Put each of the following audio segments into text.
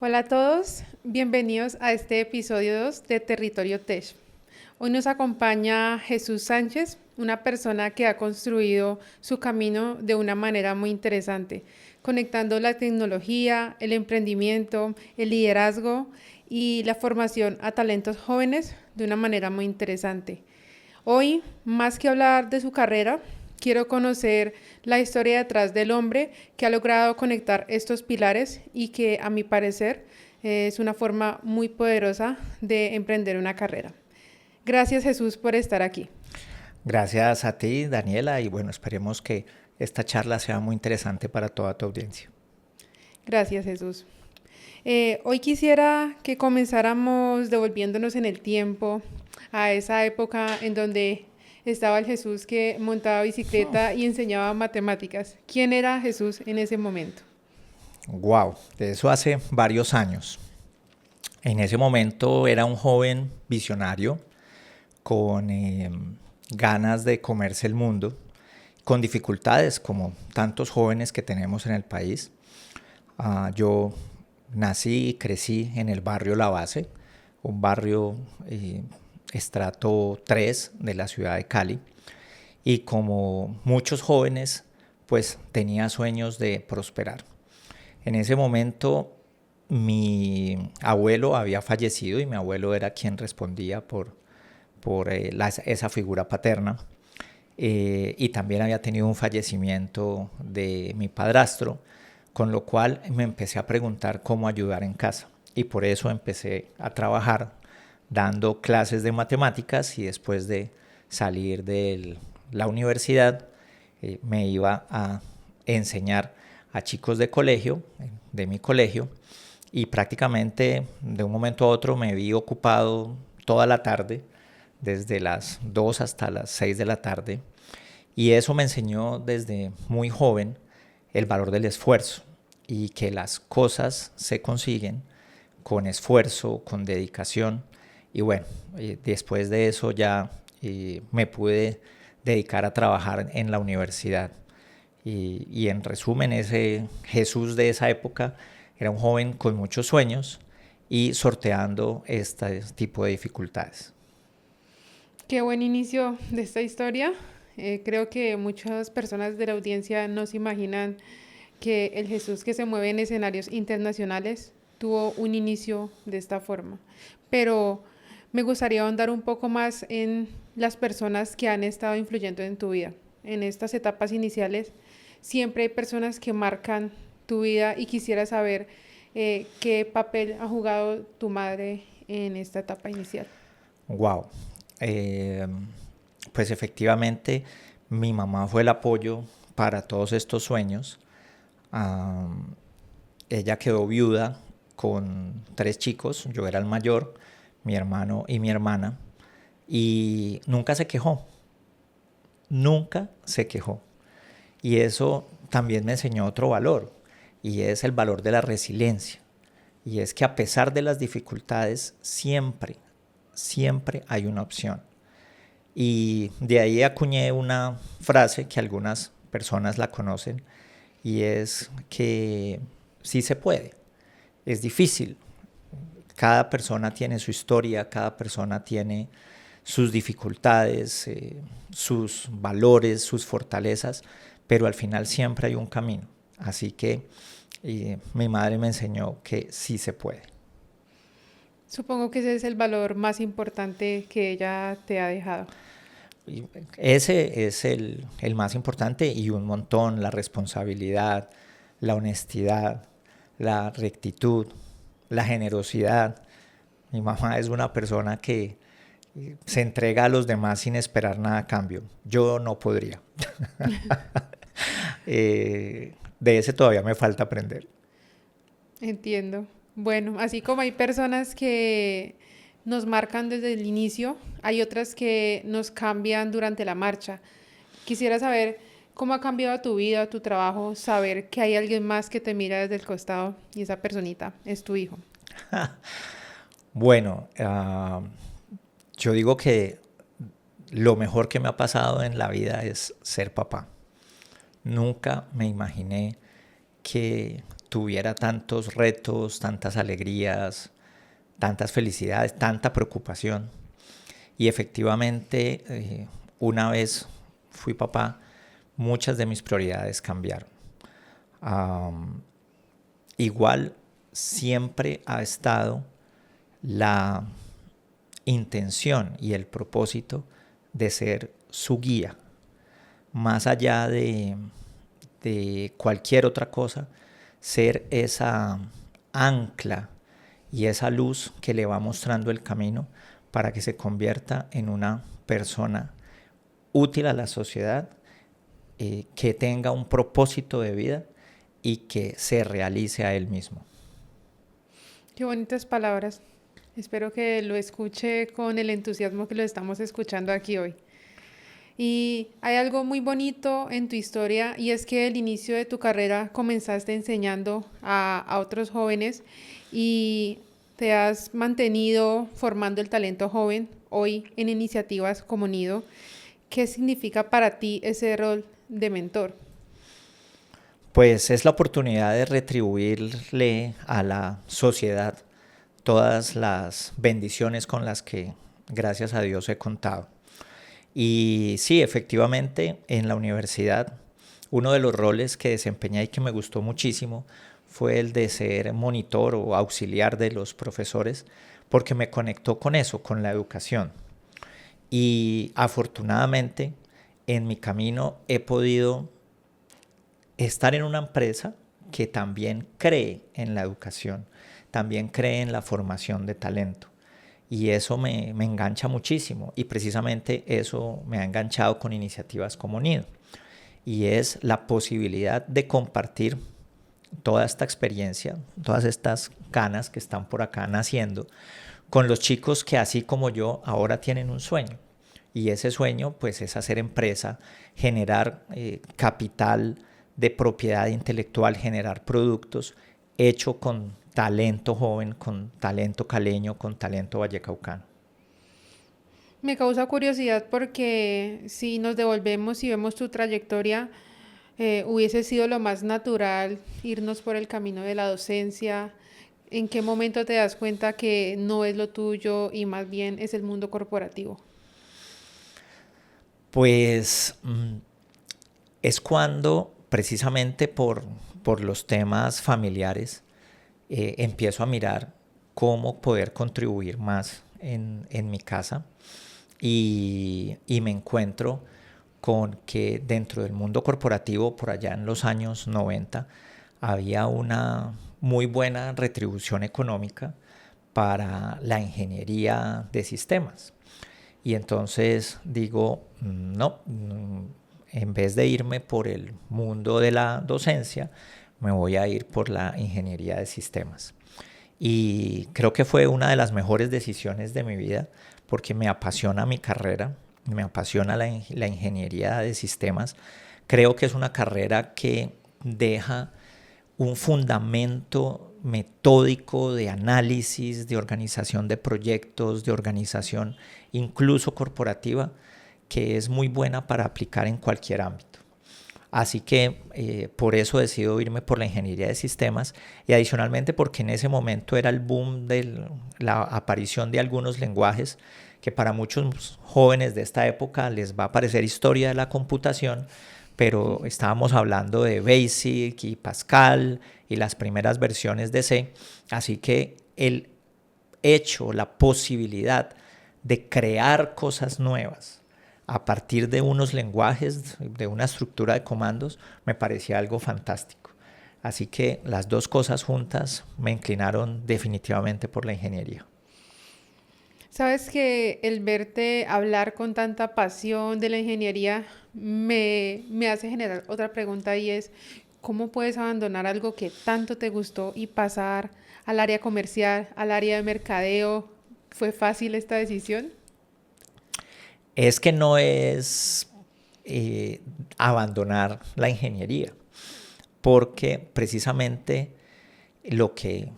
Hola a todos, bienvenidos a este episodio 2 de Territorio Tech. Hoy nos acompaña Jesús Sánchez, una persona que ha construido su camino de una manera muy interesante, conectando la tecnología, el emprendimiento, el liderazgo y la formación a talentos jóvenes de una manera muy interesante. Hoy, más que hablar de su carrera, quiero conocer la historia detrás del hombre que ha logrado conectar estos pilares y que, a mi parecer, es una forma muy poderosa de emprender una carrera. Gracias, Jesús, por estar aquí. Gracias a ti, Daniela, y bueno, esperemos que esta charla sea muy interesante para toda tu audiencia. Gracias, Jesús. Hoy quisiera que comenzáramos devolviéndonos en el tiempo a esa época en donde estaba el Jesús que montaba bicicleta y enseñaba matemáticas. ¿Quién era Jesús en ese momento? Wow, de eso hace varios años. En ese momento era un joven visionario con ganas de comerse el mundo, con dificultades como tantos jóvenes que tenemos en el país. Yo nací y crecí en el barrio La Base, un barrio estrato 3 de la ciudad de Cali. Y como muchos jóvenes, pues tenía sueños de prosperar. En ese momento mi abuelo había fallecido y mi abuelo era quien respondía por esa figura paterna. Y también había tenido un fallecimiento de mi padrastro, con lo cual me empecé a preguntar cómo ayudar en casa. Y por eso empecé a trabajar dando clases de matemáticas y después de salir de la universidad me iba a enseñar a chicos de colegio, de mi colegio, y prácticamente de un momento a otro me vi ocupado toda la tarde, desde las 2 hasta las 6 de la tarde, y eso me enseñó desde muy joven el valor del esfuerzo y que las cosas se consiguen con esfuerzo, con dedicación. Y bueno, después de eso ya me pude dedicar a trabajar en la universidad. Y en resumen, ese Jesús de esa época era un joven con muchos sueños y sorteando este tipo de dificultades. Qué buen inicio de esta historia. Creo que muchas personas de la audiencia no se imaginan que el Jesús que se mueve en escenarios internacionales tuvo un inicio de esta forma. Pero me gustaría ahondar un poco más en las personas que han estado influyendo en tu vida. En estas etapas iniciales siempre hay personas que marcan tu vida y quisiera saber qué papel ha jugado tu madre en esta etapa inicial. Wow. Eh, pues efectivamente mi mamá fue el apoyo para todos estos sueños. Um, Ella quedó viuda con 3 chicos, yo era el mayor, mi hermano y mi hermana, y nunca se quejó, nunca se quejó. Y eso también me enseñó otro valor, y es el valor de la resiliencia. Y es que a pesar de las dificultades, siempre, siempre hay una opción. Y de ahí acuñé una frase que algunas personas la conocen, y es que sí se puede. Es difícil. Cada persona tiene su historia, cada persona tiene sus dificultades, sus valores, sus fortalezas, pero al final siempre hay un camino. Así que mi madre me enseñó que sí se puede. Supongo que ese es el valor más importante que ella te ha dejado. Y ese es el más importante y un montón, la responsabilidad, la honestidad, la rectitud, la generosidad. Mi mamá es una persona que se entrega a los demás sin esperar nada a cambio. Yo no podría. De ese todavía me falta aprender. Entiendo. Bueno, así como hay personas que nos marcan desde el inicio, hay otras que nos cambian durante la marcha. Quisiera saber cómo ha cambiado tu vida, tu trabajo, saber que hay alguien más que te mira desde el costado y esa personita es tu hijo. Bueno, yo digo que lo mejor que me ha pasado en la vida es ser papá. Nunca me imaginé que tuviera tantos retos, tantas alegrías, tantas felicidades, tanta preocupación. Y efectivamente, una vez fui papá, muchas de mis prioridades cambiaron. Igual siempre ha estado la intención y el propósito de ser su guía, más allá de cualquier otra cosa, ser esa ancla y esa luz que le va mostrando el camino para que se convierta en una persona útil a la sociedad, que tenga un propósito de vida y que se realice a él mismo. Qué bonitas palabras. Espero que lo escuche con el entusiasmo que lo estamos escuchando aquí hoy. Y hay algo muy bonito en tu historia y es que al inicio de tu carrera comenzaste enseñando a otros jóvenes y te has mantenido formando el talento joven hoy en iniciativas como Nido. ¿Qué significa para ti ese rol de mentor? Pues es la oportunidad de retribuirle a la sociedad todas las bendiciones con las que, gracias a Dios, he contado. Y sí, efectivamente, en la universidad, uno de los roles que desempeñé y que me gustó muchísimo fue el de ser monitor o auxiliar de los profesores, porque me conectó con eso, con la educación. Y afortunadamente, en mi camino he podido estar en una empresa que también cree en la educación, también cree en la formación de talento. Y eso me engancha muchísimo, y precisamente eso me ha enganchado con iniciativas como Nido. Y es la posibilidad de compartir toda esta experiencia, todas estas canas que están por acá naciendo, con los chicos que, así como yo, ahora tienen un sueño. Y ese sueño pues es hacer empresa, generar capital de propiedad intelectual, generar productos hecho con talento joven, con talento caleño, con talento vallecaucano. Me causa curiosidad porque si nos devolvemos y vemos tu trayectoria, hubiese sido lo más natural irnos por el camino de la docencia. ¿En qué momento te das cuenta que no es lo tuyo y más bien es el mundo corporativo? Pues es cuando precisamente por los temas familiares empiezo a mirar cómo poder contribuir más en mi casa, y me encuentro con que dentro del mundo corporativo, por allá en los años 90, había una muy buena retribución económica para la ingeniería de sistemas. Y entonces digo, no, en vez de irme por el mundo de la docencia, me voy a ir por la ingeniería de sistemas. Y creo que fue una de las mejores decisiones de mi vida, porque me apasiona mi carrera, me apasiona la ingeniería de sistemas. Creo que es una carrera que deja un fundamento metódico de análisis, de organización de proyectos, de organización incluso corporativa, que es muy buena para aplicar en cualquier ámbito. Así que por eso decido irme por la ingeniería de sistemas, y adicionalmente porque en ese momento era el boom de la aparición de algunos lenguajes que para muchos jóvenes de esta época les va a parecer historia de la computación, pero estábamos hablando de BASIC y Pascal y las primeras versiones de C. Así que el hecho, la posibilidad de crear cosas nuevas a partir de unos lenguajes, de una estructura de comandos, me parecía algo fantástico. Así que las dos cosas juntas me inclinaron definitivamente por la ingeniería. Sabes que el verte hablar con tanta pasión de la ingeniería me hace generar otra pregunta, y es, ¿cómo puedes abandonar algo que tanto te gustó y pasar al área comercial, al área de mercadeo? ¿Fue fácil esta decisión? Es que no es abandonar la ingeniería, porque precisamente lo que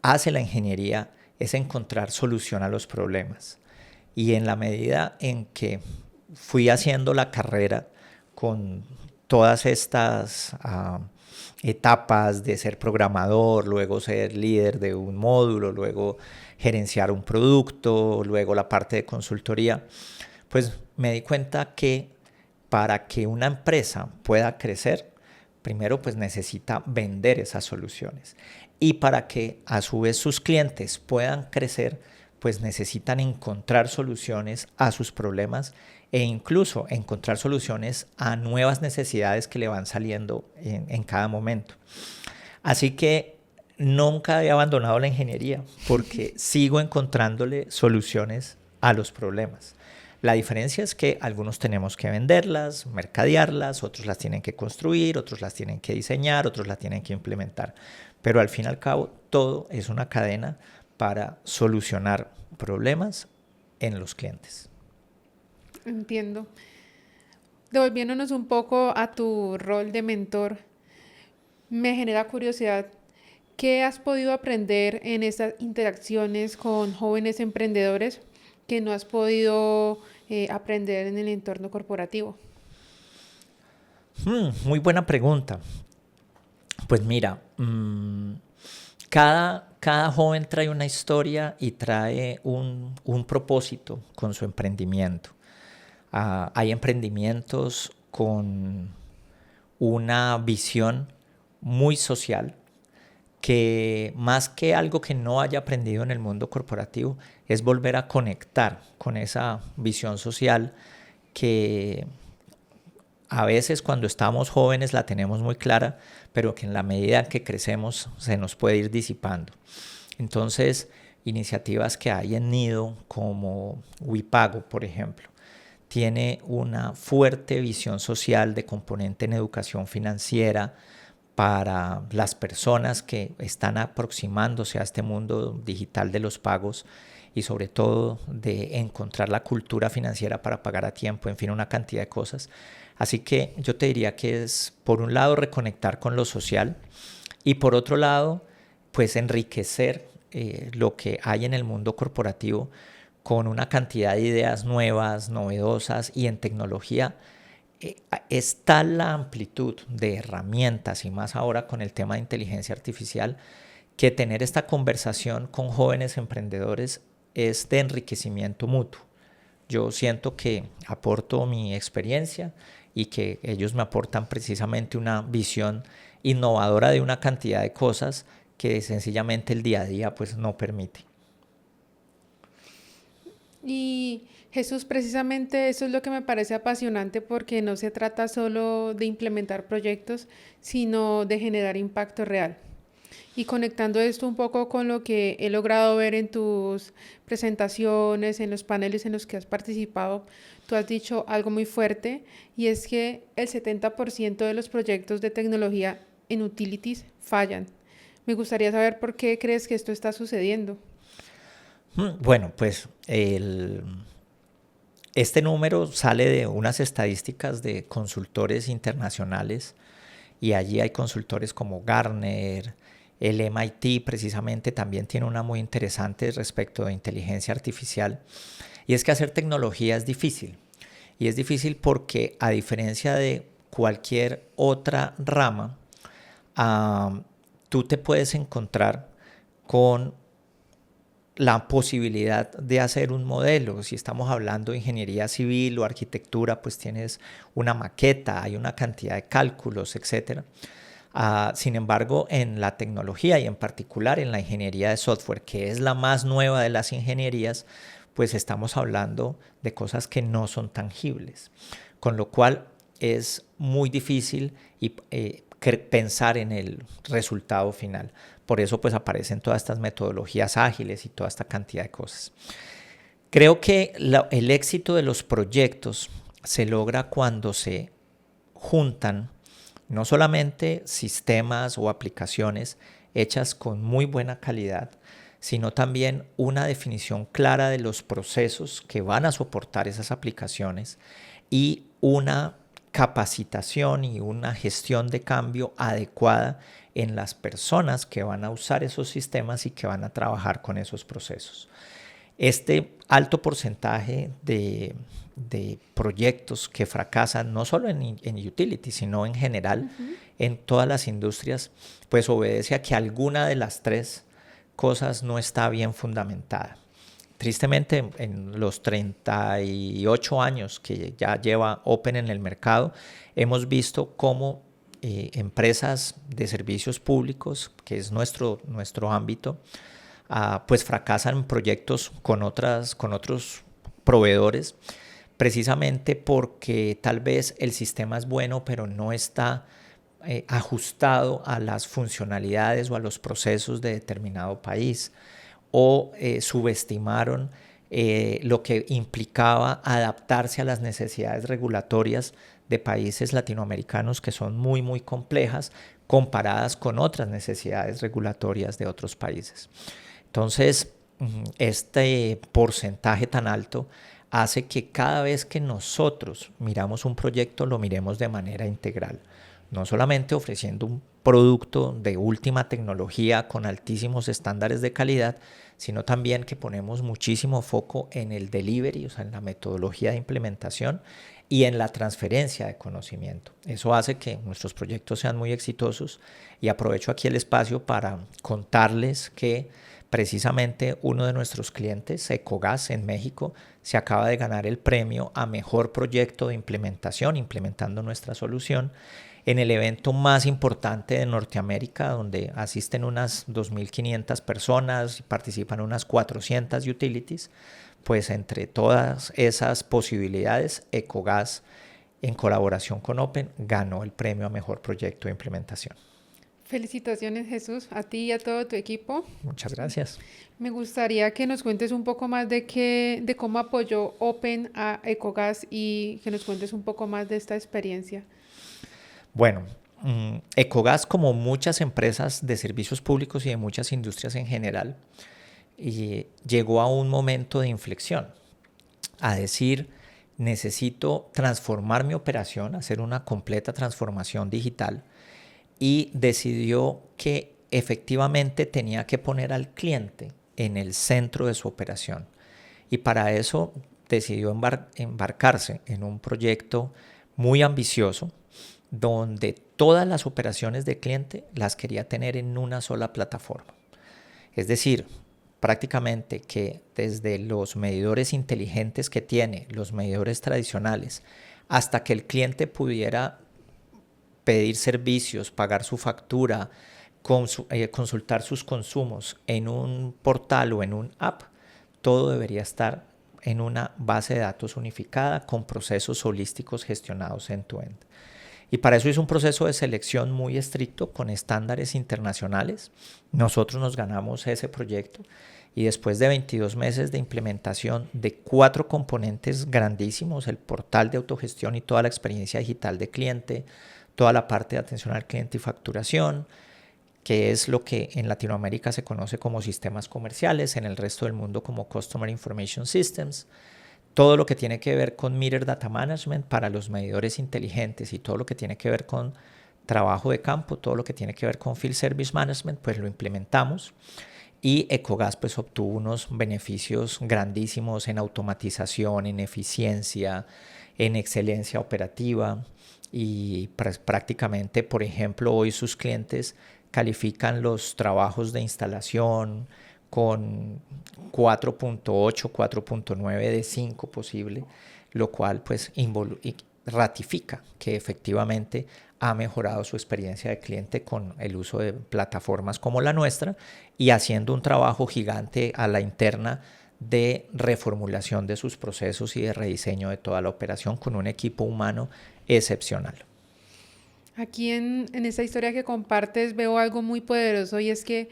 hace la ingeniería es encontrar solución a los problemas. Y en la medida en que fui haciendo la carrera con todas estas etapas de ser programador, luego ser líder de un módulo, luego gerenciar un producto, luego la parte de consultoría, pues me di cuenta que para que una empresa pueda crecer, primero pues necesita vender esas soluciones. Y para que a su vez sus clientes puedan crecer, pues necesitan encontrar soluciones a sus problemas e incluso encontrar soluciones a nuevas necesidades que le van saliendo en cada momento. Así que nunca he abandonado la ingeniería porque sigo encontrándole soluciones a los problemas. La diferencia es que algunos tenemos que venderlas, mercadearlas, otros las tienen que construir, otros las tienen que diseñar, otros las tienen que implementar. Pero al fin y al cabo, todo es una cadena para solucionar problemas en los clientes. Entiendo. Devolviéndonos un poco a tu rol de mentor, me genera curiosidad, ¿qué has podido aprender en estas interacciones con jóvenes emprendedores que no has podido aprender en el entorno corporativo? Muy buena pregunta. Pues mira, cada joven trae una historia y trae un propósito con su emprendimiento. Hay emprendimientos con una visión muy social que más que algo que no haya aprendido en el mundo corporativo es volver a conectar con esa visión social que a veces cuando estamos jóvenes la tenemos muy clara, pero que en la medida que crecemos se nos puede ir disipando. Entonces, iniciativas que hay en Nido como Wipago, por ejemplo, tiene una fuerte visión social de componente en educación financiera para las personas que están aproximándose a este mundo digital de los pagos y sobre todo de encontrar la cultura financiera para pagar a tiempo, en fin, una cantidad de cosas. Así que yo te diría que es, por un lado, reconectar con lo social y por otro lado, pues enriquecer lo que hay en el mundo corporativo con una cantidad de ideas nuevas, novedosas y en tecnología. Es tal la amplitud de herramientas y más ahora con el tema de inteligencia artificial que tener esta conversación con jóvenes emprendedores es de enriquecimiento mutuo. Yo siento que aporto mi experiencia y que ellos me aportan precisamente una visión innovadora de una cantidad de cosas que sencillamente el día a día pues no permite. Y Jesús, precisamente eso es lo que me parece apasionante porque no se trata solo de implementar proyectos, sino de generar impacto real. Y conectando esto un poco con lo que he logrado ver en tus presentaciones, en los paneles en los que has participado, tú has dicho algo muy fuerte y es que el 70% de los proyectos de tecnología en utilities fallan. Me gustaría saber por qué crees que esto está sucediendo. Bueno, pues este número sale de unas estadísticas de consultores internacionales y allí hay consultores como Gartner, el MIT precisamente también tiene una muy interesante respecto de inteligencia artificial y es que hacer tecnología es difícil y es difícil porque a diferencia de cualquier otra rama, tú te puedes encontrar con la posibilidad de hacer un modelo. Si estamos hablando de ingeniería civil o arquitectura, pues tienes una maqueta, hay una cantidad de cálculos, etc. Sin embargo, en la tecnología y en particular en la ingeniería de software, que es la más nueva de las ingenierías, pues estamos hablando de cosas que no son tangibles, con lo cual es muy difícil pensar en el resultado final. Por eso pues aparecen todas estas metodologías ágiles y toda esta cantidad de cosas. Creo que el éxito de los proyectos se logra cuando se juntan no solamente sistemas o aplicaciones hechas con muy buena calidad, sino también una definición clara de los procesos que van a soportar esas aplicaciones y una capacitación y una gestión de cambio adecuada en las personas que van a usar esos sistemas y que van a trabajar con esos procesos. Este alto porcentaje de proyectos que fracasan, no solo en utility, sino en general, en todas las industrias, pues obedece a que alguna de las tres cosas no está bien fundamentada. Tristemente, en los 38 años que ya lleva Open en el mercado, hemos visto cómo empresas de servicios públicos, que es nuestro ámbito, pues fracasan proyectos con otros proveedores, precisamente porque tal vez el sistema es bueno, pero no está ajustado a las funcionalidades o a los procesos de determinado país, o subestimaron lo que implicaba adaptarse a las necesidades regulatorias de países latinoamericanos que son muy, muy complejas comparadas con otras necesidades regulatorias de otros países. Entonces, este porcentaje tan alto hace que cada vez que nosotros miramos un proyecto lo miremos de manera integral, no solamente ofreciendo un producto de última tecnología con altísimos estándares de calidad, sino también que ponemos muchísimo foco en el delivery, o sea, en la metodología de implementación y en la transferencia de conocimiento. Eso hace que nuestros proyectos sean muy exitosos, y aprovecho aquí el espacio para contarles que precisamente uno de nuestros clientes, Ecogas en México, se acaba de ganar el premio a mejor proyecto de implementación, implementando nuestra solución, en el evento más importante de Norteamérica, donde asisten unas 2.500 personas y participan unas 400 utilities. Pues entre todas esas posibilidades, Ecogas, en colaboración con Open, ganó el premio a mejor proyecto de implementación. Felicitaciones, Jesús, a ti y a todo tu equipo. Muchas gracias. Me gustaría que nos cuentes un poco más de cómo apoyó Open a Ecogas y que nos cuentes un poco más de esta experiencia. Bueno, Ecogas, como muchas empresas de servicios públicos y de muchas industrias en general, llegó a un momento de inflexión, a decir, necesito transformar mi operación, hacer una completa transformación digital, y decidió que efectivamente tenía que poner al cliente en el centro de su operación. Y para eso decidió embarcarse en un proyecto muy ambicioso, donde todas las operaciones de cliente las quería tener en una sola plataforma. Es decir, prácticamente que desde los medidores inteligentes que tiene, los medidores tradicionales, hasta que el cliente pudiera pedir servicios, pagar su factura, consultar sus consumos en un portal o en un app, todo debería estar en una base de datos unificada con procesos holísticos gestionados end-to-end. Y para eso hizo un proceso de selección muy estricto con estándares internacionales. Nosotros nos ganamos ese proyecto, y después de 22 meses de implementación de 4 componentes grandísimos, el portal de autogestión y toda la experiencia digital de cliente, toda la parte de atención al cliente y facturación, que es lo que en Latinoamérica se conoce como sistemas comerciales, en el resto del mundo como Customer Information Systems, todo lo que tiene que ver con Meter Data Management para los medidores inteligentes y todo lo que tiene que ver con trabajo de campo, todo lo que tiene que ver con Field Service Management, pues lo implementamos. Y Ecogas pues obtuvo unos beneficios grandísimos en automatización, en eficiencia, en excelencia operativa, y prácticamente, por ejemplo, hoy sus clientes califican los trabajos de instalación con 4.8, 4.9 de 5 posible, lo cual pues ratifica que efectivamente ha mejorado su experiencia de cliente con el uso de plataformas como la nuestra, y haciendo un trabajo gigante a la interna de reformulación de sus procesos y de rediseño de toda la operación con un equipo humano excepcional. Aquí en esta historia que compartes veo algo muy poderoso, y es que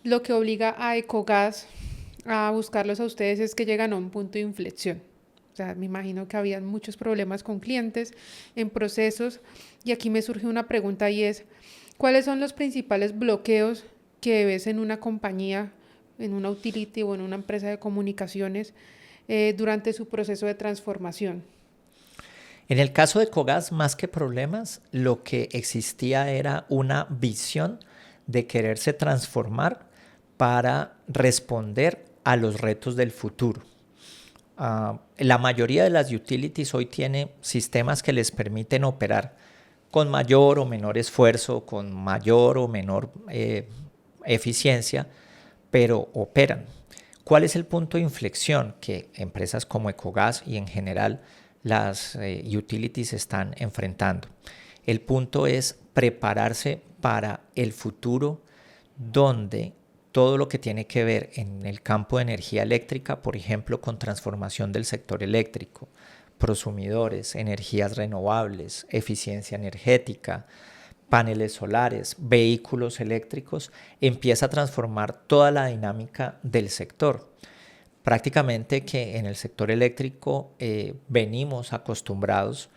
lo que obliga a Ecogas a buscarlos a ustedes es que llegan a un punto de inflexión. O sea, me imagino que habían muchos problemas con clientes, en procesos, y aquí me surge una pregunta, y es, ¿cuáles son los principales bloqueos que ves en una compañía, en una utility o en una empresa de comunicaciones durante su proceso de transformación? En el caso de Ecogas, más que problemas, lo que existía era una visión de quererse transformar para responder a los retos del futuro. La mayoría de las utilities hoy tiene sistemas que les permiten operar con mayor o menor esfuerzo, con mayor o menor eficiencia, pero operan. ¿Cuál es el punto de inflexión que empresas como Ecogas y en general las utilities están enfrentando? El punto es prepararse para el futuro, donde todo lo que tiene que ver en el campo de energía eléctrica, por ejemplo, con transformación del sector eléctrico, prosumidores, energías renovables, eficiencia energética, paneles solares, vehículos eléctricos, empieza a transformar toda la dinámica del sector. Prácticamente que en el sector eléctrico venimos acostumbrados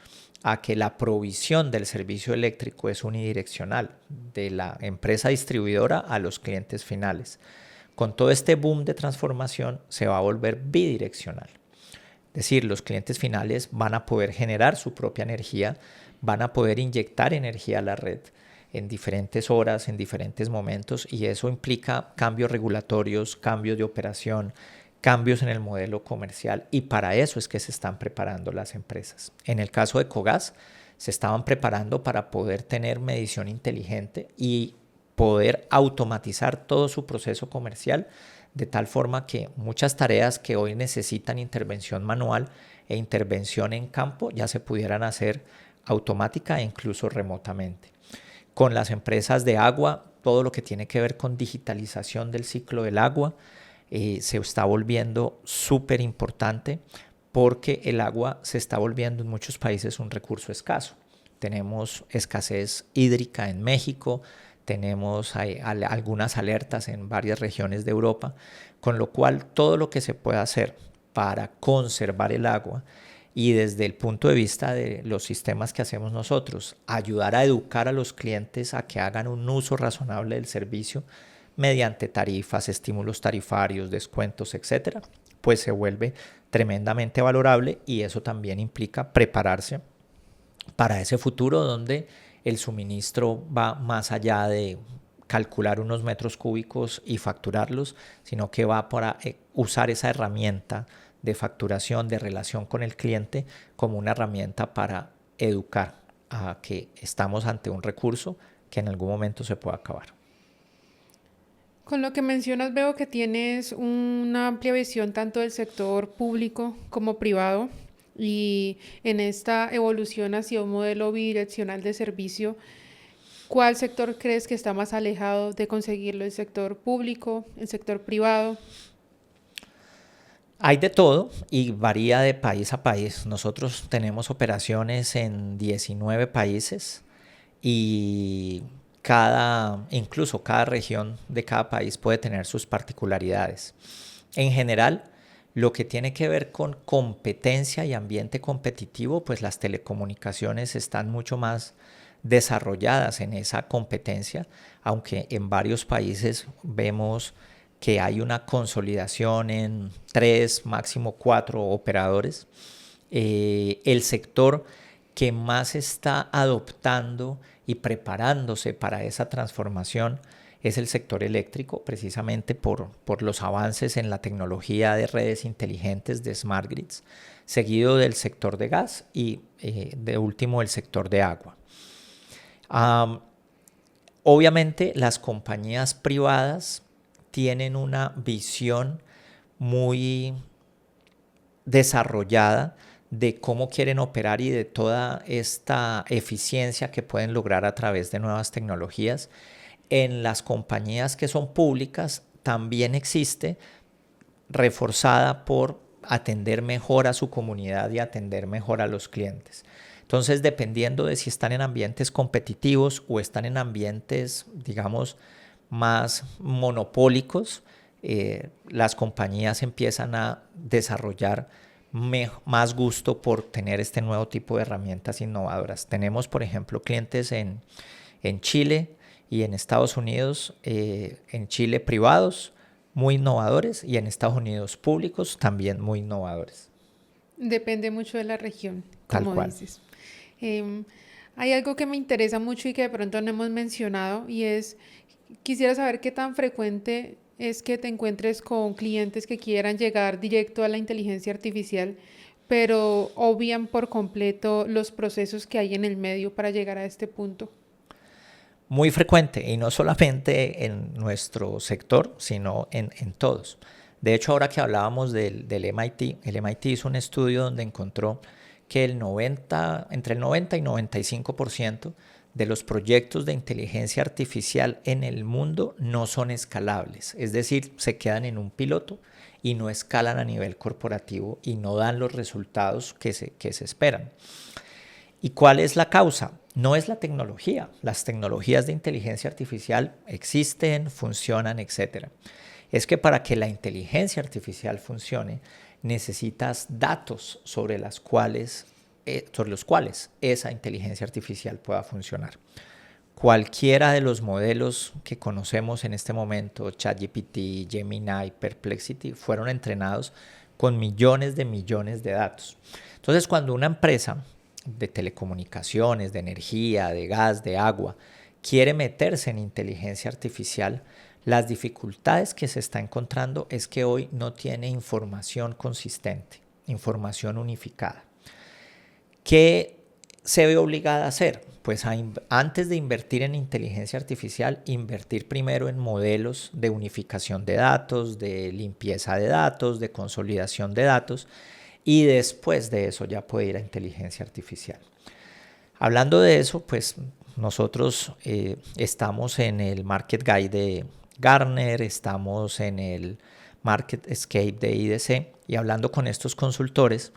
a que la provisión del servicio eléctrico es unidireccional, de la empresa distribuidora a los clientes finales. Con todo este boom de transformación se va a volver bidireccional. Es decir, los clientes finales van a poder generar su propia energía, van a poder inyectar energía a la red en diferentes horas, en diferentes momentos, y eso implica cambios regulatorios, cambios de operación, cambios en el modelo comercial, y para eso es que se están preparando las empresas. En el caso de Ecogas, se estaban preparando para poder tener medición inteligente y poder automatizar todo su proceso comercial, de tal forma que muchas tareas que hoy necesitan intervención manual e intervención en campo ya se pudieran hacer automática e incluso remotamente. Con las empresas de agua, todo lo que tiene que ver con digitalización del ciclo del agua se está volviendo súper importante, porque el agua se está volviendo en muchos países un recurso escaso. Tenemos escasez hídrica en México, tenemos algunas alertas en varias regiones de Europa, con lo cual todo lo que se pueda hacer para conservar el agua, y desde el punto de vista de los sistemas que hacemos nosotros, ayudar a educar a los clientes a que hagan un uso razonable del servicio mediante tarifas, estímulos tarifarios, descuentos, etcétera, pues se vuelve tremendamente valorable, y eso también implica prepararse para ese futuro donde el suministro va más allá de calcular unos metros cúbicos y facturarlos, sino que va para usar esa herramienta de facturación, de relación con el cliente, como una herramienta para educar a que estamos ante un recurso que en algún momento se pueda acabar. Con lo que mencionas, veo que tienes una amplia visión tanto del sector público como privado, y en esta evolución hacia un modelo bidireccional de servicio, ¿cuál sector crees que está más alejado de conseguirlo? ¿El sector público, el sector privado? Hay de todo y varía de país a país. Nosotros tenemos operaciones en 19 países, y incluso cada región de cada país puede tener sus particularidades. En general, lo que tiene que ver con competencia y ambiente competitivo, pues las telecomunicaciones están mucho más desarrolladas en esa competencia, aunque en varios países vemos que hay una consolidación en 3, máximo 4 operadores. El sector que más está adoptando y preparándose para esa transformación es el sector eléctrico, precisamente por los avances en la tecnología de redes inteligentes, de smart grids, seguido del sector de gas y de último el sector de agua. Obviamente las compañías privadas tienen una visión muy desarrollada de cómo quieren operar y de toda esta eficiencia que pueden lograr a través de nuevas tecnologías. En las compañías que son públicas también existe, reforzada por atender mejor a su comunidad y atender mejor a los clientes. Entonces, dependiendo de si están en ambientes competitivos o están en ambientes, digamos, más monopólicos, las compañías empiezan a desarrollar más gusto por tener este nuevo tipo de herramientas innovadoras. Tenemos, por ejemplo, clientes en Chile y en Estados Unidos, en Chile privados muy innovadores, y en Estados Unidos públicos también muy innovadores. Depende mucho de la región, Tal como cual. dices. Em, Hay algo que me interesa mucho y que de pronto no hemos mencionado, y es, quisiera saber qué tan frecuente es que te encuentres con clientes que quieran llegar directo a la inteligencia artificial, pero obvian por completo los procesos que hay en el medio para llegar a este punto. Muy frecuente, y no solamente en nuestro sector, sino en todos. De hecho, ahora que hablábamos del MIT, el MIT hizo un estudio donde encontró que entre el 90 y 95% de los proyectos de inteligencia artificial en el mundo no son escalables, es decir, se quedan en un piloto y no escalan a nivel corporativo y no dan los resultados que se esperan. ¿Y cuál es la causa? No es la tecnología. Las tecnologías de inteligencia artificial existen, funcionan, etc. Es que para que la inteligencia artificial funcione, necesitas datos sobre los cuales esa inteligencia artificial pueda funcionar. Cualquiera de los modelos que conocemos en este momento, ChatGPT, Gemini, Perplexity, fueron entrenados con millones de datos. Entonces, cuando una empresa de telecomunicaciones, de energía, de gas, de agua, quiere meterse en inteligencia artificial, las dificultades que se está encontrando es que hoy no tiene información consistente, información unificada. ¿Qué se ve obligada a hacer? Pues antes de invertir en inteligencia artificial, invertir primero en modelos de unificación de datos, de limpieza de datos, de consolidación de datos, y después de eso ya puede ir a inteligencia artificial. Hablando de eso, pues nosotros estamos en el Market Guide de Gartner, estamos en el MarketScape de IDC, y hablando con estos consultores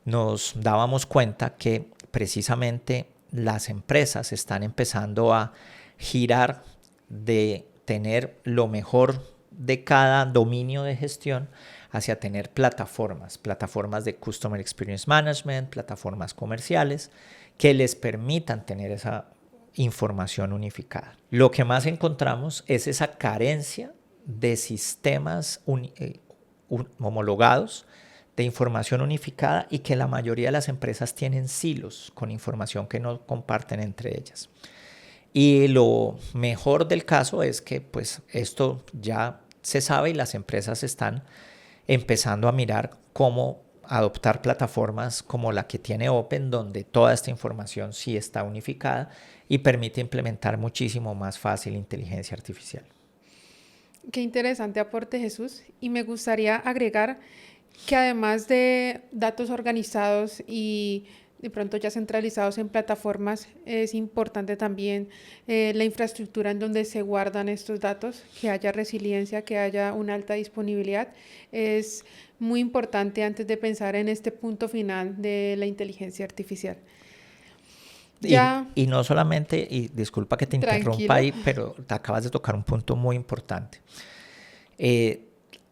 nos dábamos cuenta que precisamente las empresas están empezando a girar de tener lo mejor de cada dominio de gestión hacia tener plataformas de Customer Experience Management, plataformas comerciales que les permitan tener esa información unificada. Lo que más encontramos es esa carencia de sistemas homologados de información unificada, y que la mayoría de las empresas tienen silos con información que no comparten entre ellas. Y lo mejor del caso es que pues esto ya se sabe y las empresas están empezando a mirar cómo adoptar plataformas como la que tiene Open, donde toda esta información sí está unificada y permite implementar muchísimo más fácil inteligencia artificial. Qué interesante aporte, Jesús. Y me gustaría agregar que además de datos organizados y de pronto ya centralizados en plataformas, es importante también la infraestructura en donde se guardan estos datos, que haya resiliencia, que haya una alta disponibilidad. Es muy importante antes de pensar en este punto final de la inteligencia artificial. Y no solamente, y disculpa que te interrumpa ahí, pero te acabas de tocar un punto muy importante.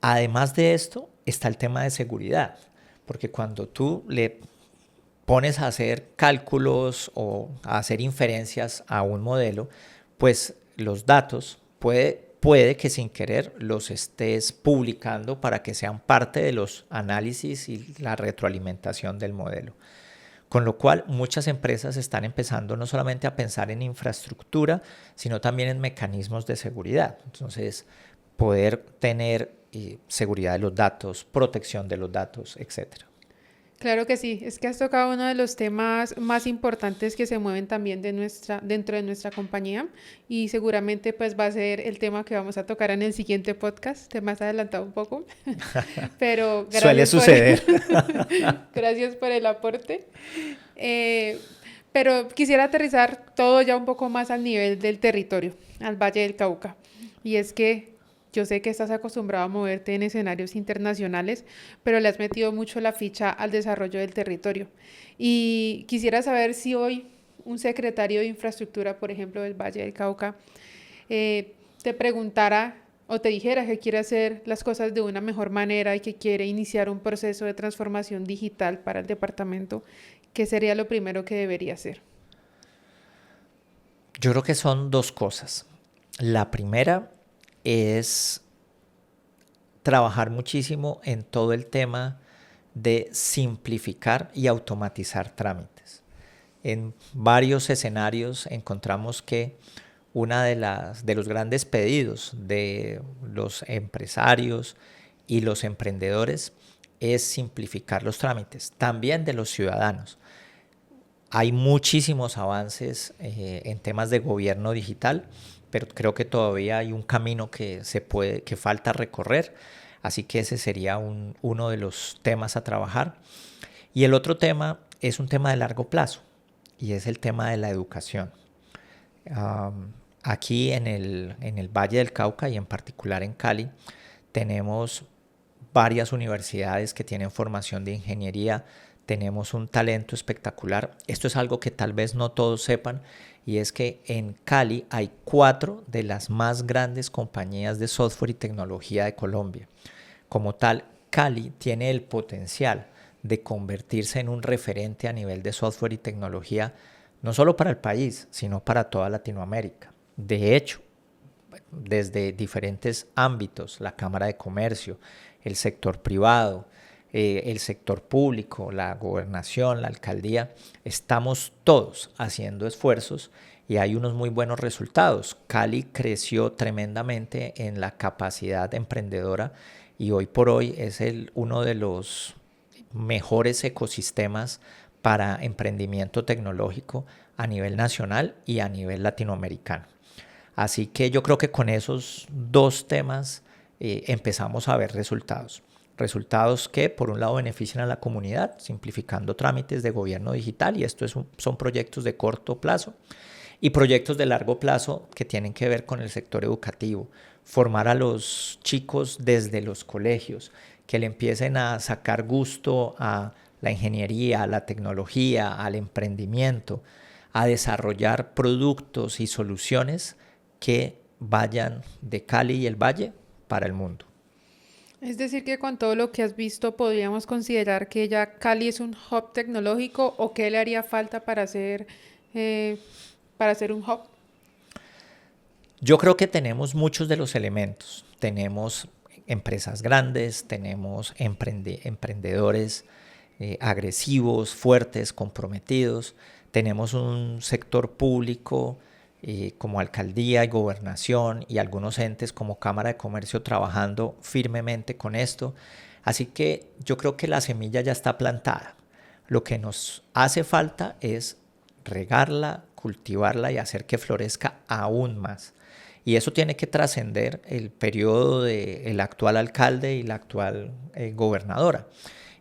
Además de esto, está el tema de seguridad, porque cuando tú le pones a hacer cálculos o a hacer inferencias a un modelo, pues los datos puede que sin querer los estés publicando para que sean parte de los análisis y la retroalimentación del modelo. Con lo cual, muchas empresas están empezando no solamente a pensar en infraestructura, sino también en mecanismos de seguridad. Entonces, poder tener seguridad de los datos, protección de los datos, etc. Claro que sí, es que has tocado uno de los temas más importantes que se mueven también dentro de nuestra compañía, y seguramente pues va a ser el tema que vamos a tocar en el siguiente podcast. Te me has adelantado un poco, pero suele suceder. Gracias por el aporte. Pero quisiera aterrizar todo ya un poco más al nivel del territorio, al Valle del Cauca. Y es que yo sé que estás acostumbrado a moverte en escenarios internacionales, pero le has metido mucho la ficha al desarrollo del territorio. Y quisiera saber si hoy un secretario de infraestructura, por ejemplo, del Valle del Cauca, te preguntara o te dijera que quiere hacer las cosas de una mejor manera y que quiere iniciar un proceso de transformación digital para el departamento, ¿qué sería lo primero que debería hacer? Yo creo que son dos cosas. La primera es trabajar muchísimo en todo el tema de simplificar y automatizar trámites. En varios escenarios encontramos que una de los grandes pedidos de los empresarios y los emprendedores es simplificar los trámites, también de los ciudadanos. Hay muchísimos avances en temas de gobierno digital, pero creo que todavía hay un camino que falta recorrer, así que ese sería uno de los temas a trabajar. Y el otro tema es un tema de largo plazo, y es el tema de la educación. Aquí en el Valle del Cauca y en particular en Cali tenemos varias universidades que tienen formación de ingeniería, tenemos un talento espectacular. Esto es algo que tal vez no todos sepan, y es que en Cali hay 4 de las más grandes compañías de software y tecnología de Colombia. Como tal, Cali tiene el potencial de convertirse en un referente a nivel de software y tecnología, no solo para el país, sino para toda Latinoamérica. De hecho, desde diferentes ámbitos, la Cámara de Comercio, el sector privado, el sector público, la gobernación, la alcaldía, estamos todos haciendo esfuerzos y hay unos muy buenos resultados. Cali creció tremendamente en la capacidad emprendedora y hoy por hoy es uno de los mejores ecosistemas para emprendimiento tecnológico a nivel nacional y a nivel latinoamericano. Así que yo creo que con esos 2 temas empezamos a ver resultados. Resultados que por un lado benefician a la comunidad, simplificando trámites de gobierno digital, y esto son proyectos de corto plazo, y proyectos de largo plazo que tienen que ver con el sector educativo, formar a los chicos desde los colegios, que le empiecen a sacar gusto a la ingeniería, a la tecnología, al emprendimiento, a desarrollar productos y soluciones que vayan de Cali y el Valle para el mundo. Es decir, que con todo lo que has visto, podríamos considerar que ya Cali es un hub tecnológico, o qué le haría falta para ser un hub. Yo creo que tenemos muchos de los elementos. Tenemos empresas grandes, tenemos emprendedores agresivos, fuertes, comprometidos. Tenemos un sector público como alcaldía y gobernación y algunos entes como Cámara de Comercio trabajando firmemente con esto. Así que yo creo que la semilla ya está plantada. Lo que nos hace falta es regarla, cultivarla y hacer que florezca aún más. Y eso tiene que trascender el periodo del actual alcalde y la actual gobernadora.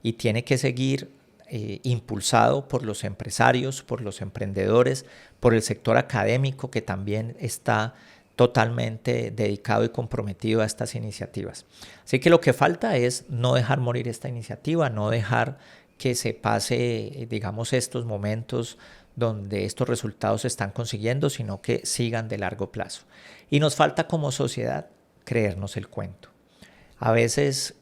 Y tiene que seguir impulsado por los empresarios, por los emprendedores, por el sector académico, que también está totalmente dedicado y comprometido a estas iniciativas. Así que lo que falta es no dejar morir esta iniciativa, no dejar que se pase, digamos, estos momentos donde estos resultados se están consiguiendo, sino que sigan de largo plazo. Y nos falta como sociedad creernos el cuento. A veces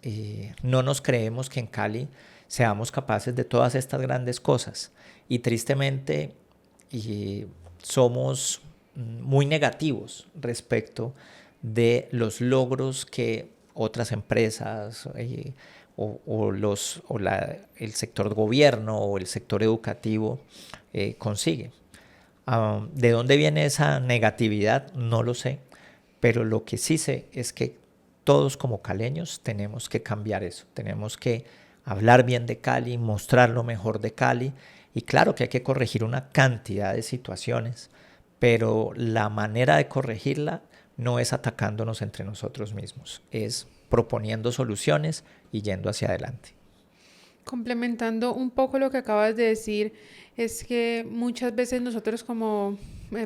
no nos creemos que en Cali seamos capaces de todas estas grandes cosas, y tristemente somos muy negativos respecto de los logros que otras empresas el sector gobierno o el sector educativo consigue. ¿De dónde viene esa negatividad? No lo sé, pero lo que sí sé es que todos como caleños tenemos que cambiar eso, tenemos que hablar bien de Cali, mostrar lo mejor de Cali, y claro que hay que corregir una cantidad de situaciones, pero la manera de corregirla no es atacándonos entre nosotros mismos, es proponiendo soluciones y yendo hacia adelante. Complementando un poco lo que acabas de decir, es que muchas veces nosotros como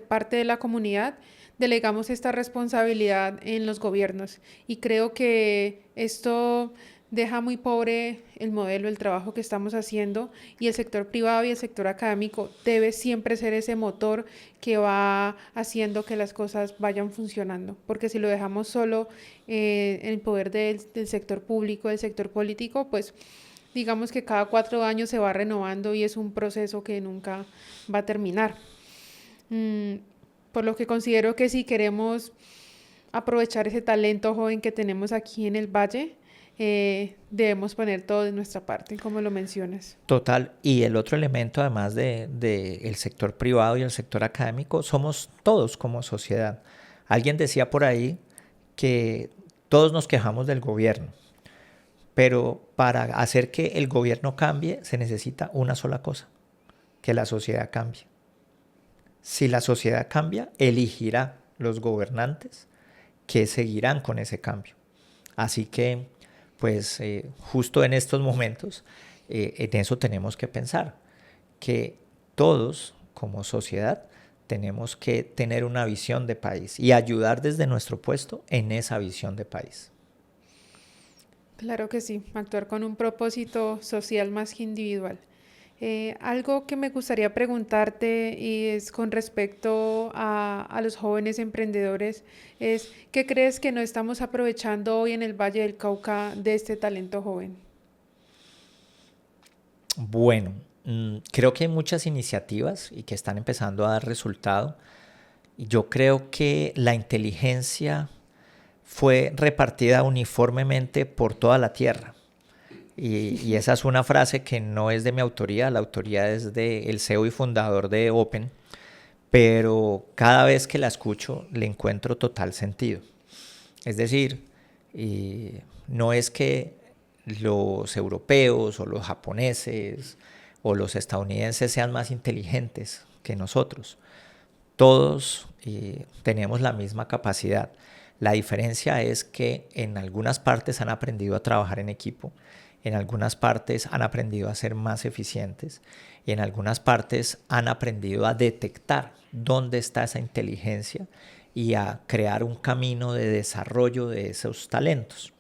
parte de la comunidad delegamos esta responsabilidad en los gobiernos, y creo que esto deja muy pobre el modelo, el trabajo que estamos haciendo, y el sector privado y el sector académico debe siempre ser ese motor que va haciendo que las cosas vayan funcionando, porque si lo dejamos solo en el poder del sector público, del sector político, pues digamos que cada 4 años se va renovando y es un proceso que nunca va a terminar. Mm, por lo que considero que si queremos aprovechar ese talento joven que tenemos aquí en el Valle, debemos poner todo de nuestra parte, como lo mencionas. Total, y el otro elemento, además de el sector privado y el sector académico, somos todos como sociedad. Alguien decía por ahí que todos nos quejamos del gobierno, pero para hacer que el gobierno cambie se necesita una sola cosa, que la sociedad cambie. Si la sociedad cambia, elegirá los gobernantes que seguirán con ese cambio. Así que, pues, justo en estos momentos, en eso tenemos que pensar, que todos como sociedad tenemos que tener una visión de país y ayudar desde nuestro puesto en esa visión de país. Claro que sí, actuar con un propósito social más que individual. Algo que me gustaría preguntarte y es con respecto a los jóvenes emprendedores, es ¿qué crees que no estamos aprovechando hoy en el Valle del Cauca de este talento joven? Bueno, creo que hay muchas iniciativas y que están empezando a dar resultado. Yo creo que la inteligencia fue repartida uniformemente por toda la tierra. Y esa es una frase que no es de mi autoría, la autoría es del CEO y fundador de Open, pero cada vez que la escucho le encuentro total sentido. Es decir, no es que los europeos o los japoneses o los estadounidenses sean más inteligentes que nosotros. Todos tenemos la misma capacidad. La diferencia es que en algunas partes han aprendido a trabajar en equipo, en algunas partes han aprendido a ser más eficientes y en algunas partes han aprendido a detectar dónde está esa inteligencia y a crear un camino de desarrollo de esos talentos.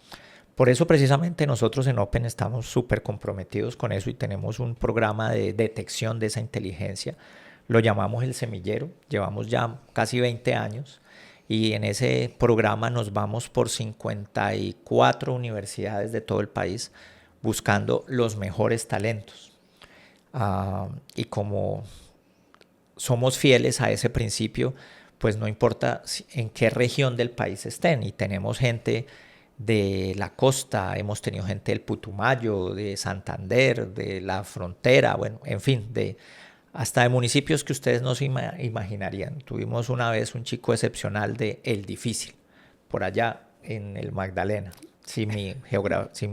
Por eso precisamente nosotros en Open estamos súper comprometidos con eso y tenemos un programa de detección de esa inteligencia. Lo llamamos el semillero, llevamos ya casi 20 años y en ese programa nos vamos por 54 universidades de todo el país buscando los mejores talentos. Y como somos fieles a ese principio, pues no importa en qué región del país estén y tenemos gente de la costa, hemos tenido gente del Putumayo, de Santander, de la frontera, bueno, en fin, hasta de municipios que ustedes no se imaginarían. Tuvimos una vez un chico excepcional de El Difícil, por allá en el Magdalena, si mi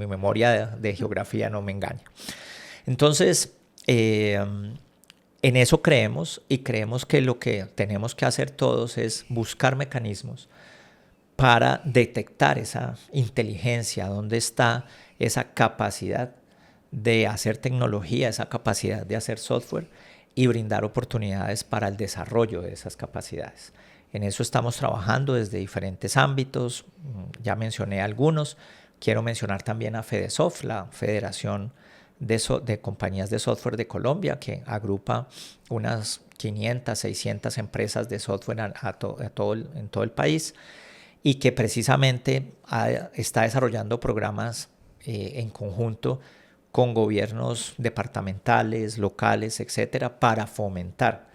memoria de geografía no me engaña. Entonces, en eso creemos y creemos que lo que tenemos que hacer todos es buscar mecanismos para detectar esa inteligencia, dónde está esa capacidad de hacer tecnología, esa capacidad de hacer software y brindar oportunidades para el desarrollo de esas capacidades. En eso estamos trabajando desde diferentes ámbitos, ya mencioné algunos, quiero mencionar también a FedeSoft, la Federación de Compañías de Software de Colombia, que agrupa unas 500, 600 empresas de software en todo el país y que precisamente está desarrollando programas en conjunto con gobiernos departamentales, locales, etcétera, para fomentar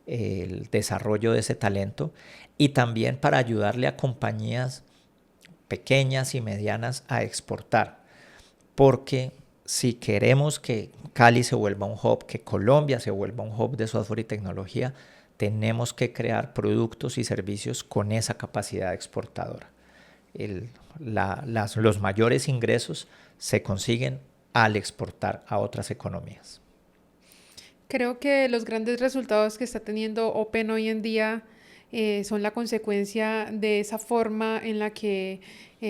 el desarrollo de ese talento y también para ayudarle a compañías pequeñas y medianas a exportar. Porque si queremos que Cali se vuelva un hub, que Colombia se vuelva un hub de software y tecnología, tenemos que crear productos y servicios con esa capacidad exportadora. Los mayores ingresos se consiguen al exportar a otras economías. Creo que los grandes resultados que está teniendo Open hoy en día son la consecuencia de esa forma en la que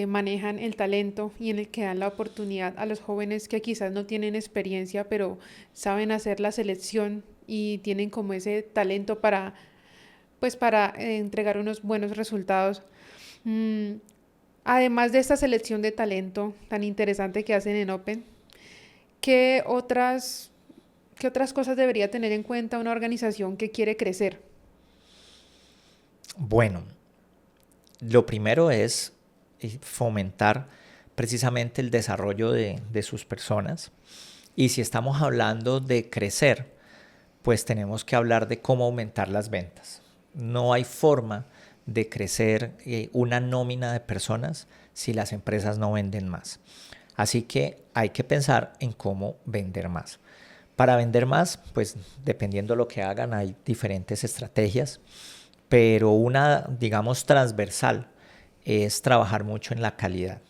manejan el talento y en el que dan la oportunidad a los jóvenes que quizás no tienen experiencia, pero saben hacer la selección y tienen como ese talento para entregar unos buenos resultados. Mm, Además de esta selección de talento tan interesante que hacen en Open, ¿qué otras cosas debería tener en cuenta una organización que quiere crecer? Bueno, lo primero es fomentar precisamente el desarrollo de sus personas. Y si estamos hablando de crecer, pues tenemos que hablar de cómo aumentar las ventas. No hay forma de crecer una nómina de personas si las empresas no venden más. Así que hay que pensar en cómo vender más. Para vender más, pues dependiendo de lo que hagan, hay diferentes estrategias, pero una, digamos, transversal es trabajar mucho en la calidad.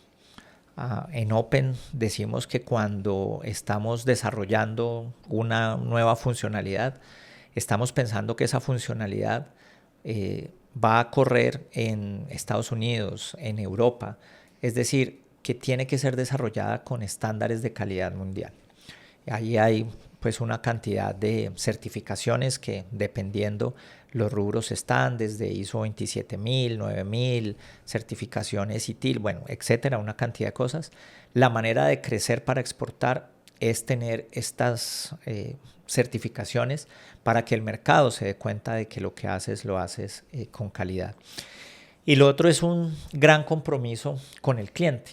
En Open decimos que cuando estamos desarrollando una nueva funcionalidad, estamos pensando que esa funcionalidad va a correr en Estados Unidos, en Europa, es decir, que tiene que ser desarrollada con estándares de calidad mundial. Ahí hay pues una cantidad de certificaciones que dependiendo los rubros están desde ISO 27000, 9000, certificaciones ITIL, bueno, etcétera, una cantidad de cosas. La manera de crecer para exportar es tener estas certificaciones para que el mercado se dé cuenta de que lo que haces lo haces con calidad. Y lo otro es un gran compromiso con el cliente.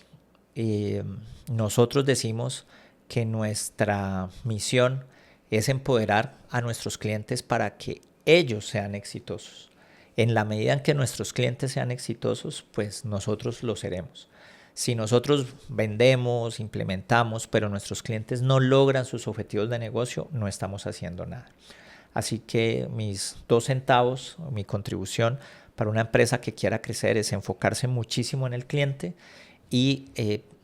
Nosotros decimos que nuestra misión es empoderar a nuestros clientes para que ellos sean exitosos. En la medida en que nuestros clientes sean exitosos, pues nosotros lo seremos. Si nosotros vendemos, implementamos, pero nuestros clientes no logran sus objetivos de negocio, no estamos haciendo nada. Así que mis 2 centavos, mi contribución para una empresa que quiera crecer es enfocarse muchísimo en el cliente y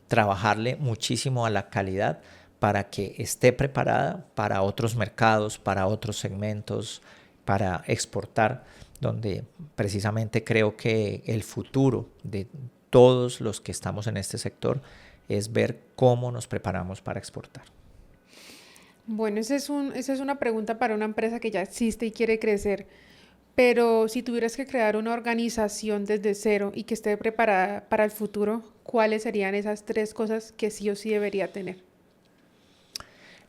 trabajarle muchísimo a la calidad para que esté preparada para otros mercados, para otros segmentos, para exportar, donde precisamente creo que el futuro de todos los que estamos en este sector es ver cómo nos preparamos para exportar. Bueno, esa es una pregunta para una empresa que ya existe y quiere crecer. Pero si tuvieras que crear una organización desde cero y que esté preparada para el futuro, ¿cuáles serían esas 3 cosas que sí o sí debería tener?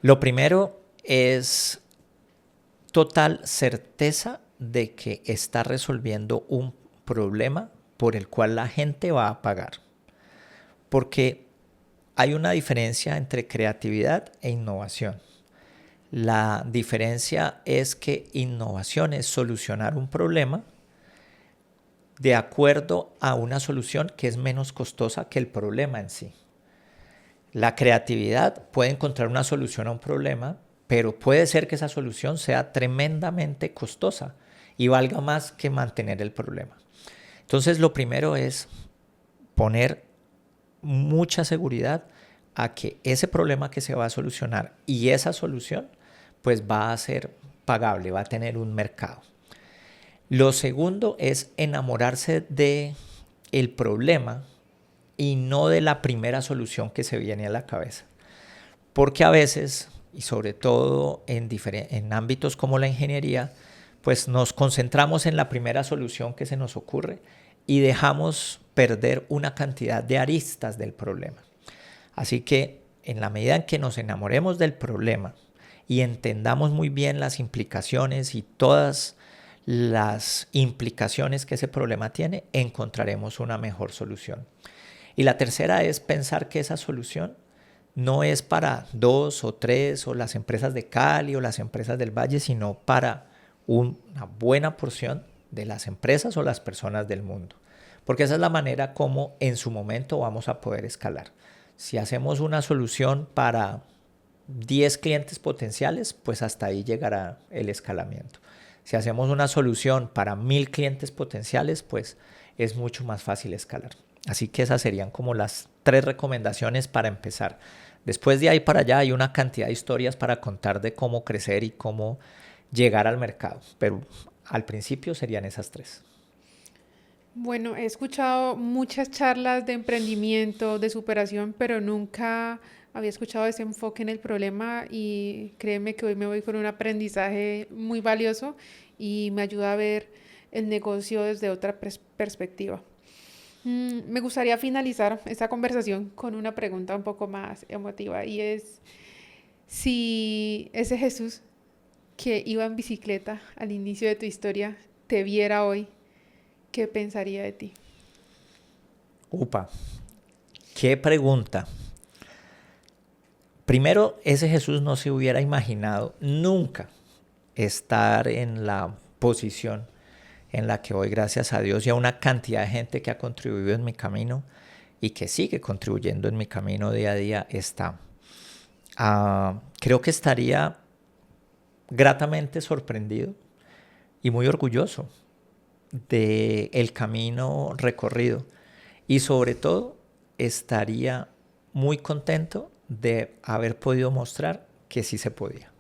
Lo primero es total certeza de que está resolviendo un problema por el cual la gente va a pagar. Porque hay una diferencia entre creatividad e innovación. La diferencia es que innovación es solucionar un problema de acuerdo a una solución que es menos costosa que el problema en sí. La creatividad puede encontrar una solución a un problema, pero puede ser que esa solución sea tremendamente costosa y valga más que mantener el problema. Entonces, lo primero es poner mucha seguridad a que ese problema que se va a solucionar y esa solución pues va a ser pagable, va a tener un mercado. Lo segundo es enamorarse de el problema y no de la primera solución que se viene a la cabeza. Porque a veces, y sobre todo en ámbitos como la ingeniería, pues nos concentramos en la primera solución que se nos ocurre y dejamos perder una cantidad de aristas del problema. Así que en la medida en que nos enamoremos del problema y entendamos muy bien las implicaciones y todas las implicaciones que ese problema tiene, encontraremos una mejor solución. Y la tercera es pensar que esa solución no es para 2 o 3 o las empresas de Cali o las empresas del Valle, sino para una buena porción de las empresas o las personas del mundo. Porque esa es la manera como en su momento vamos a poder escalar. Si hacemos una solución para 10 clientes potenciales, pues hasta ahí llegará el escalamiento. Si hacemos una solución para 1000 clientes potenciales, pues es mucho más fácil escalar. Así que esas serían como las 3 recomendaciones para empezar. Después de ahí para allá hay una cantidad de historias para contar de cómo crecer y cómo llegar al mercado, pero al principio serían esas 3. Bueno, he escuchado muchas charlas de emprendimiento, de superación, pero nunca había escuchado ese enfoque en el problema y créeme que hoy me voy con un aprendizaje muy valioso y me ayuda a ver el negocio desde otra perspectiva. Me gustaría finalizar esta conversación con una pregunta un poco más emotiva y es si ese Jesús que iba en bicicleta al inicio de tu historia te viera hoy, ¿qué pensaría de ti? Upa, qué pregunta. Primero, ese Jesús no se hubiera imaginado nunca estar en la posición en la que hoy, gracias a Dios y a una cantidad de gente que ha contribuido en mi camino, y que sigue contribuyendo en mi camino día a día está. Creo que estaría gratamente sorprendido y muy orgulloso del camino recorrido, y sobre todo estaría muy contento de haber podido mostrar que sí se podía.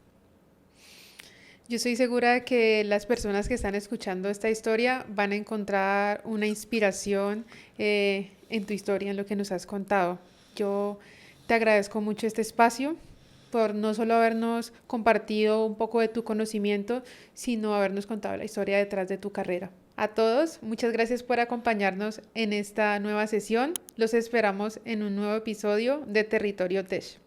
Yo estoy segura de que las personas que están escuchando esta historia van a encontrar una inspiración en tu historia, en lo que nos has contado. Yo te agradezco mucho este espacio por no solo habernos compartido un poco de tu conocimiento, sino habernos contado la historia detrás de tu carrera. A todos, muchas gracias por acompañarnos en esta nueva sesión. Los esperamos en un nuevo episodio de Territorio Tech.